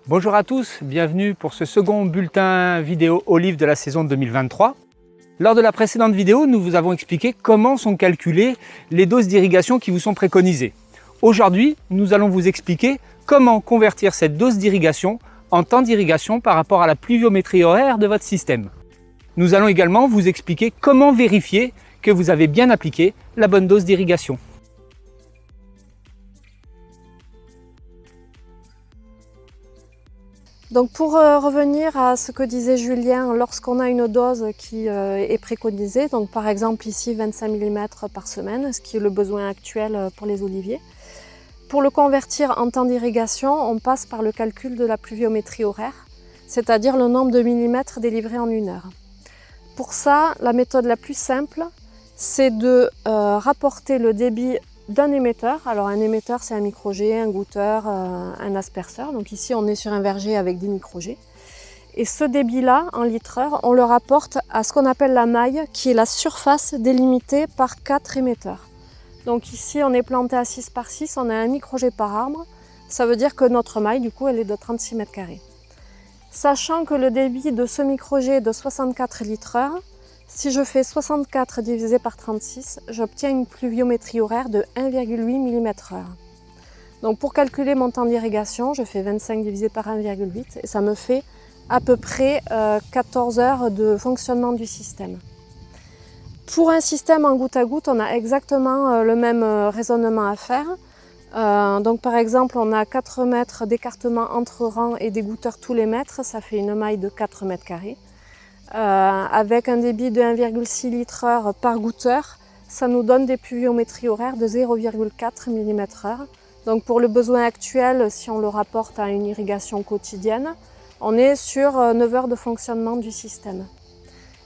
Bonjour à tous, bienvenue pour ce second bulletin vidéo olive de la saison 2023. Lors de la précédente vidéo, nous vous avons expliqué comment sont calculées les doses d'irrigation qui vous sont préconisées. Aujourd'hui, nous allons vous expliquer comment convertir cette dose d'irrigation en temps d'irrigation par rapport à la pluviométrie horaire de votre système. Nous allons également vous expliquer comment vérifier que vous avez bien appliqué la bonne dose d'irrigation. Donc pour revenir à ce que disait Julien, lorsqu'on a une dose qui est préconisée, donc par exemple ici 25 mm par semaine, ce qui est le besoin actuel pour les oliviers, pour le convertir en temps d'irrigation, on passe par le calcul de la pluviométrie horaire, c'est-à-dire le nombre de millimètres délivrés en une heure. Pour ça, la méthode la plus simple, c'est de rapporter le débit d'un émetteur. Alors un émetteur, c'est un micro-jet, un goutteur, un asperceur. Donc ici, on est sur un verger avec des micro-jets. Et ce débit-là, en litre-heure, on le rapporte à ce qu'on appelle la maille, qui est la surface délimitée par 4 émetteurs. Donc ici, on est planté à 6 par 6, on a un micro-jet par arbre. Ça veut dire que notre maille, du coup, elle est de 36 mètres carrés. Sachant que le débit de ce micro-jet est de 64 litres-heure, si je fais 64 divisé par 36, j'obtiens une pluviométrie horaire de 1,8 mm/h. Donc pour calculer mon temps d'irrigation, je fais 25 divisé par 1,8 et ça me fait à peu près 14 heures de fonctionnement du système. Pour un système en goutte à goutte, on a exactement le même raisonnement à faire. Donc par exemple, on a 4 mètres d'écartement entre rangs et des goutteurs tous les mètres, ça fait une maille de 4 mètres carrés. Avec un débit de 1,6 litre/heure par goutteur, ça nous donne des pluviométries horaires de 0,4 mm/h. Donc pour le besoin actuel, si on le rapporte à une irrigation quotidienne, on est sur 9 heures de fonctionnement du système.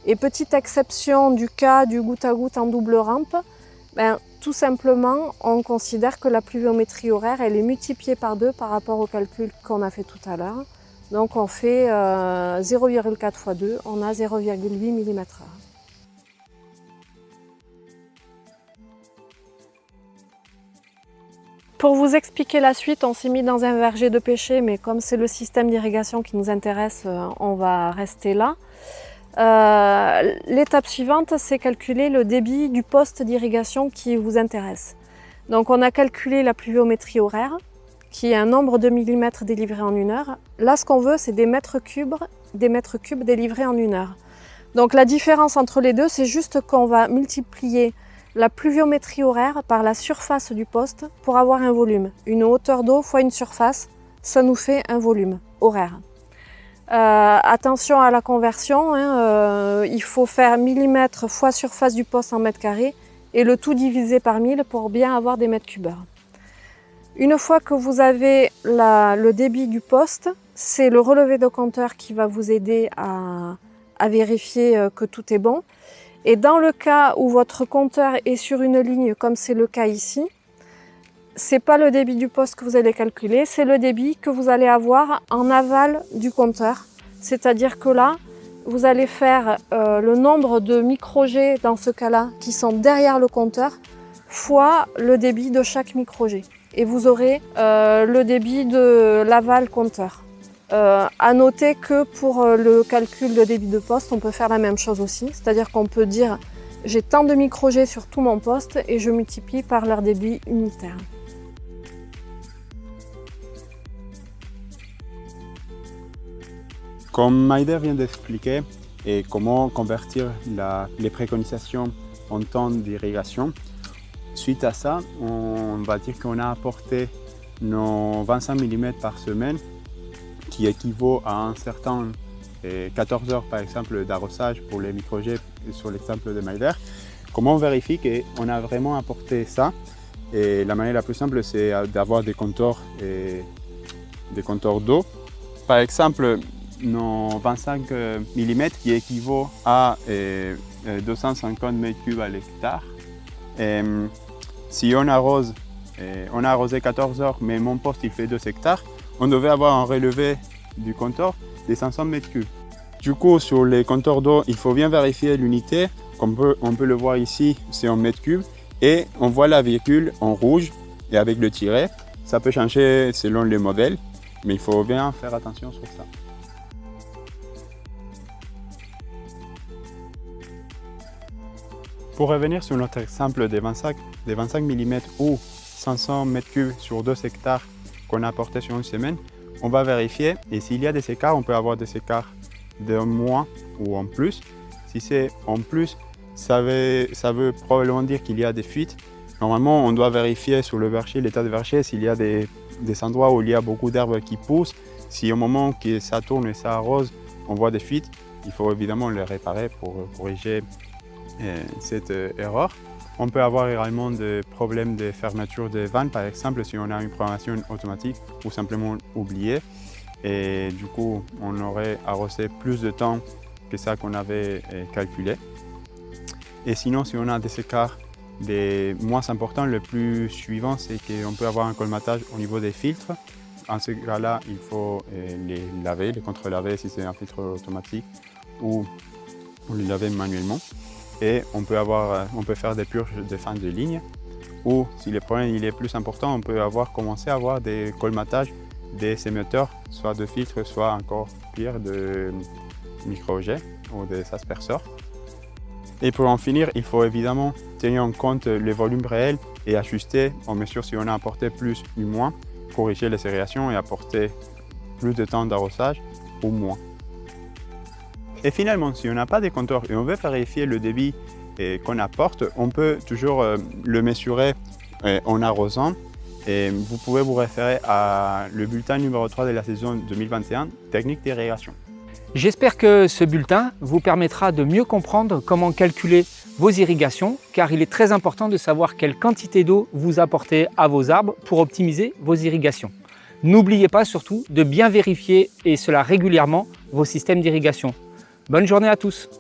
Et petite exception du cas du goutte à goutte en double rampe, tout simplement, on considère que la pluviométrie horaire elle est multipliée par 2 par rapport au calcul qu'on a fait tout à l'heure. Donc on fait 0,4 x 2, on a 0,8 mm/h. Pour vous expliquer la suite, on s'est mis dans un verger de pêcher, mais comme c'est le système d'irrigation qui nous intéresse, on va rester là. L'étape suivante, c'est calculer le débit du poste d'irrigation qui vous intéresse. Donc on a calculé la pluviométrie horaire, qui est un nombre de millimètres délivrés en une heure. Là, ce qu'on veut, c'est des mètres cubes délivrés en une heure. Donc la différence entre les deux, c'est juste qu'on va multiplier la pluviométrie horaire par la surface du poste pour avoir un volume. Une hauteur d'eau fois une surface, ça nous fait un volume horaire. Attention à la conversion, il faut faire millimètres fois surface du poste en mètres carrés et le tout divisé par 1000 pour bien avoir des mètres cubeurs. Une fois que vous avez le débit du poste, c'est le relevé de compteur qui va vous aider à vérifier que tout est bon. Et dans le cas où votre compteur est sur une ligne, comme c'est le cas ici, c'est pas le débit du poste que vous allez calculer, c'est le débit que vous allez avoir en aval du compteur. C'est-à-dire que là, vous allez faire le nombre de micro-jets dans ce cas-là qui sont derrière le compteur fois le débit de chaque micro-jet. Et vous aurez le débit de l'aval compteur. À noter que pour le calcul de débit de poste, on peut faire la même chose aussi, c'est-à-dire qu'on peut dire j'ai tant de micro-jets sur tout mon poste et je multiplie par leur débit unitaire. Comme Maider vient d'expliquer, et comment convertir les préconisations en temps d'irrigation, suite à ça, on va dire qu'on a apporté nos 25 mm par semaine, qui équivaut à un certain 14 heures par exemple d'arrosage pour les micro-jets sur l'exemple de Maider. Comment on vérifie qu'on a vraiment apporté ça? Et la manière la plus simple, c'est d'avoir des compteurs d'eau. Par exemple, nos 25 mm qui équivaut à 250 m3 à l'hectare. Si on arrose, on a arrosé 14 heures, mais mon poste il fait 2 hectares, on devait avoir un relevé du compteur de 500 m3. Du coup, sur les compteurs d'eau, il faut bien vérifier l'unité. Comme on peut le voir ici, c'est en mètres cubes et on voit la virgule en rouge et avec le tiret. Ça peut changer selon les modèles, mais il faut bien faire attention sur ça. Pour revenir sur notre exemple des 25 mm ou 500 m3 sur 2 hectares qu'on a apporté sur une semaine, on va vérifier et s'il y a des écarts, on peut avoir des écarts de moins ou en plus. Si c'est en plus, ça veut probablement dire qu'il y a des fuites. Normalement, on doit vérifier sur le verger, l'état de verger, s'il y a des endroits où il y a beaucoup d'herbes qui poussent. Si au moment que ça tourne et ça arrose, on voit des fuites, il faut évidemment les réparer pour corriger cette erreur. On peut avoir également des problèmes de fermeture des vannes, par exemple, si on a une programmation automatique ou simplement oublié. Et du coup, on aurait arrosé plus de temps que ça qu'on avait calculé. Et sinon, si on a des écarts des moins importants, le plus suivant, c'est qu'on peut avoir un colmatage au niveau des filtres. En ce cas-là, il faut les laver, les contre-laver si c'est un filtre automatique ou les laver manuellement. Et on peut faire des purges de fin de ligne. Ou si le problème il est plus important, on peut commencer à avoir des colmatages des émetteurs, soit de filtres, soit encore pire de micro-jets ou des asperceurs. Et pour en finir, il faut évidemment tenir en compte les volumes réels et ajuster en mesure si on a apporté plus ou moins, corriger les aérations et apporter plus de temps d'arrosage ou moins. Et finalement, si on n'a pas de compteur et on veut vérifier le débit qu'on apporte, on peut toujours le mesurer en arrosant. Et vous pouvez vous référer à le bulletin numéro 3 de la saison 2021, technique d'irrigation. J'espère que ce bulletin vous permettra de mieux comprendre comment calculer vos irrigations, car il est très important de savoir quelle quantité d'eau vous apportez à vos arbres pour optimiser vos irrigations. N'oubliez pas surtout de bien vérifier, et cela régulièrement, vos systèmes d'irrigation. Bonne journée à tous!